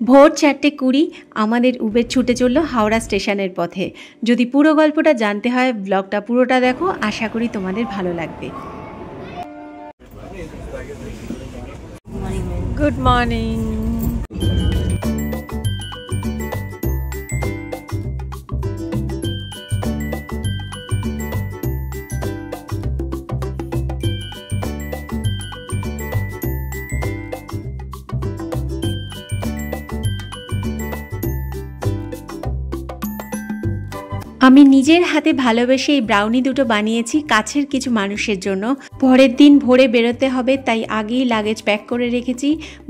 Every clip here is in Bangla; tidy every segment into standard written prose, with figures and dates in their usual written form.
ভোর 4:20 আমাদের উবের ছুটে চলল হাওড়া স্টেশনের পথে। যদি পুরো গল্পটা জানতে হয় ব্লগটা পুরোটা দেখো, আশা করি তোমাদের ভালো লাগবে। Good morning. আমি নিজের হাতে ভালোবেসে এই ব্রাউনি দুটো বানিয়েছি কাছের কিছু মানুষের জন্য। পরের দিন ভোরে বেরোতে হবে, তাই আগেই লাগেজ প্যাক করে রেখেছি।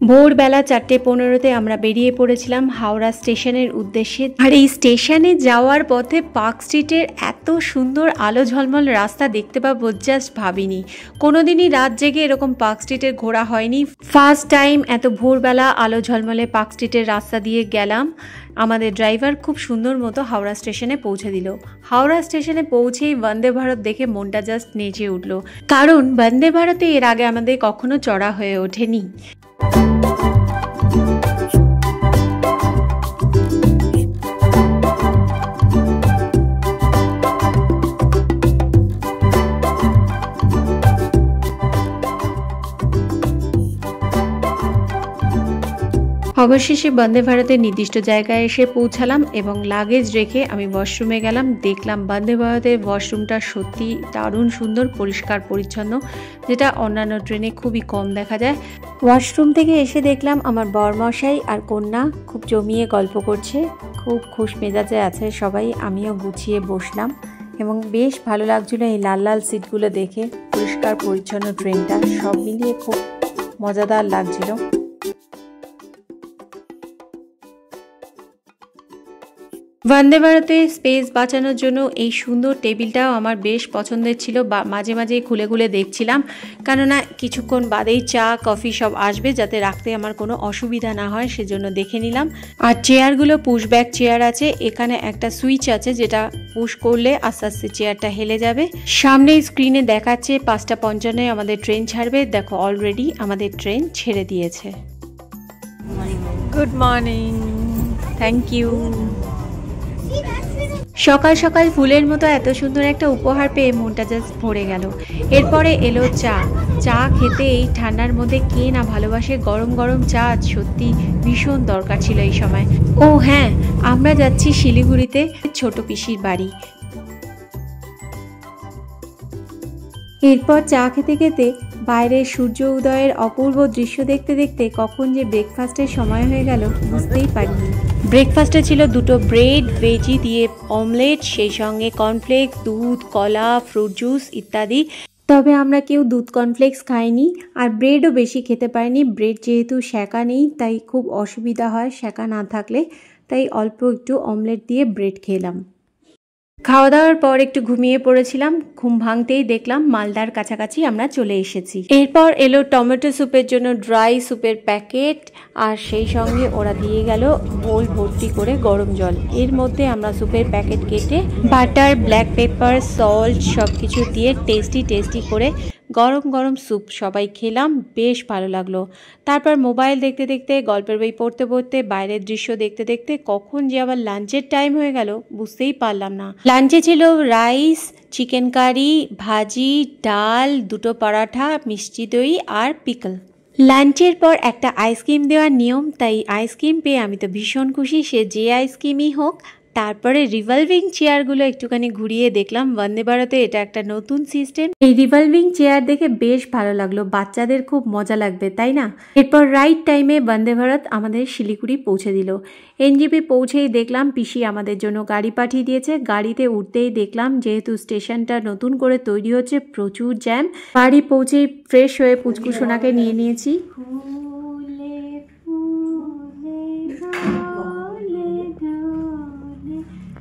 ভোরবেলা 4:15 আমরা বেরিয়ে পড়েছিলাম হাওড়া স্টেশনের উদ্দেশ্যে। আর এই স্টেশনে যাওয়ার পথে পার্ক স্ট্রিটের এত সুন্দর আলো ঝলমল রাস্তা দেখতে পাবো জাস্ট ভাবিনি। কোনোদিনই রাত জেগে এরকম পার্ক স্ট্রিটের ঘোরা হয়নি। ফার্স্ট টাইম এত ভোরবেলা আলো ঝলমলে পার্ক স্ট্রিটের রাস্তা দিয়ে গেলাম। আমাদের ড্রাইভার খুব সুন্দর মতো হাওড়া স্টেশনে পৌঁছে দিল। হাওড়া স্টেশনে পৌঁছেই বন্দে ভারত দেখে মনটা জাস্ট নেচে উঠল, কারণ বন্দে ভারতে এর আগে আমাদের কখনো চড়া হয়ে ওঠেনি। অবশেষে বন্দে ভারতের নির্দিষ্ট জায়গায় এসে পৌঁছালাম এবং লাগেজ রেখে আমি ওয়াশরুমে গেলাম। দেখলাম বন্দে ভারতের ওয়াশরুমটা সত্যি দারুণ সুন্দর, পরিষ্কার পরিচ্ছন্ন, যেটা অন্যান্য ট্রেনে খুবই কম দেখা যায়। ওয়াশরুম থেকে এসে দেখলাম আমার বরমশাই আর কন্যা খুব জমিয়ে গল্প করছে, খুব খুশ মেজাজে আছে সবাই। আমিও গুছিয়ে বসলাম এবং বেশ ভালো লাগছিল এই লাল লাল সিটগুলো দেখে, পরিষ্কার পরিচ্ছন্ন ট্রেনটা, সব মিলিয়ে খুব মজাদার লাগছিল। বন্দে ভারতে স্পেস বাঁচানোর জন্য এই সুন্দর টেবিলটাও আমার বেশ পছন্দের ছিল। মাঝে মাঝে খুলে খুলে দেখছিলাম, কেননা কিছুক্ষণ বাদেই চা কফি সব আসবে, যাতে রাখতে আমার কোনো অসুবিধা না হয়, সেজন্য দেখে নিলাম। আর চেয়ারগুলো পুশব্যাক চেয়ার আছে। এখানে একটা সুইচ আছে যেটা পুশ করলে আস্তে আস্তে চেয়ারটা হেলে যাবে। সামনে স্ক্রিনে দেখাচ্ছে 5:55 আমাদের ট্রেন ছাড়বে। দেখো অলরেডি আমাদের ট্রেন ছেড়ে দিয়েছে। Good morning, thank you. সকাল সকাল ফুলের মতো এত সুন্দর একটা উপহার পেয়ে মনটা জাস্ট ভরে গেল। এরপরে এলো চা। চা খেতে এই ঠান্ডার মধ্যে কে না ভালোবাসে গরম গরম চা, সত্যি ভীষণ দরকার ছিল এই সময়। ও হ্যাঁ, আমরা যাচ্ছি শিলিগুড়িতে ছোট পিসির বাড়ি। এরপর চা খেতে খেতে বাইরে সূর্য উদয়ের অপূর্ব দৃশ্য দেখতে দেখতে কখন যে ব্রেকফাস্টের সময় হয়ে গেল বুঝতেই পারিনি। ব্রেকফাস্টে ছিল দুটো ব্রেড, ভেজি দিয়ে অমলেট, সেই সঙ্গে কর্নফ্লেক্স, দুধ, কলা, ফ্রুট জুস ইত্যাদি। তবে আমরা কেউ দুধ কর্নফ্লেক্স খাইনি, আর ব্রেডও বেশি খেতে পারিনি। ব্রেড যেহেতু সেঁকা নেই তাই খুব অসুবিধা হয় সেঁকা না থাকলে, তাই অল্প একটু অমলেট দিয়ে ব্রেড খেলাম। খাওয়া দাওয়ার পর একটু ঘুমিয়ে পড়েছিলাম। ঘুম ভাঙতেই দেখলাম মালদার কাছাকাছি আমরা চলে এসেছি। এরপর এলো টমেটো স্যুপের জন্য ড্রাই স্যুপের প্যাকেট, আর সেই সঙ্গে ওরা দিয়ে গেল বোল ভর্তি করে গরম জল। এর মধ্যে আমরা স্যুপের প্যাকেট কেটে বাটার, ব্ল্যাক পেপার, সল্ট সব কিছু দিয়ে টেস্টি করে গরম গরম স্যুপ সবাই খেলাম, বেশ ভালো লাগলো। তারপর মোবাইল দেখতে দেখতে, গল্পের বই পড়তে পড়তে, বাইরের দৃশ্য দেখতে দেখতে কখন যে আবার লাঞ্চের টাইম হয়ে গেল বুঝতেই পারলাম না। লাঞ্চে ছিল রাইস, চিকেন কারি, ভাজি, ডাল, দুটো পরাঠা, মিষ্টি দই আর পিকল। লাঞ্চের পর একটা আইসক্রিম দেওয়ার নিয়ম, তাই আইসক্রিম পেয়ে আমি তো ভীষণ খুশি, সে যে আইসক্রিমই হোক। তারপরে রিভলভিং চেয়ারগুলো একটুখানি ঘুরিয়ে দেখলাম। বন্দে ভারতে এটা একটা নতুন সিস্টেম। এই রিভলভিং চেয়ার দেখে বেশ ভালো লাগলো, বাচ্চাদের খুব মজা লাগবে, তাই না? এরপর রাইট টাইমে বন্দে ভারত আমাদের শিলিগুড়ি পৌঁছে দিল। এনজেপি পৌঁছেই দেখলাম পিসি আমাদের জন্য গাড়ি পাঠিয়ে দিয়েছে। গাড়িতে উঠতেই দেখলাম যেহেতু স্টেশনটা নতুন করে তৈরি হচ্ছে, প্রচুর জ্যাম। বাড়ি পৌঁছেই ফ্রেশ হয়ে পুচকুসোনাকে নিয়ে নিয়েছি।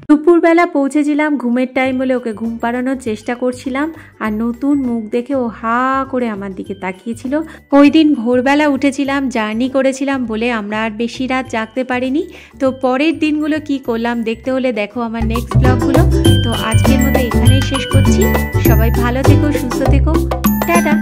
দুপুরবেলা পৌঁছেছিলাম, ঘুমের টাইম বলে ওকে ঘুম পাড়ানোর চেষ্টা করছিলাম, আর নতুন মুখ দেখে ও হা করে আমার দিকে তাকিয়েছিল। ওই দিন ভোরবেলা উঠেছিলাম, জার্নি করেছিলাম বলে আমরা আর বেশি রাত জাগতে পারিনি। তো পরের দিনগুলো কি করলাম দেখতে হলে দেখো আমার নেক্সট ব্লগগুলো। তো আজকের মতো এখানেই শেষ করছি। সবাই ভালো থেকো, সুস্থ থেকো, টাটা।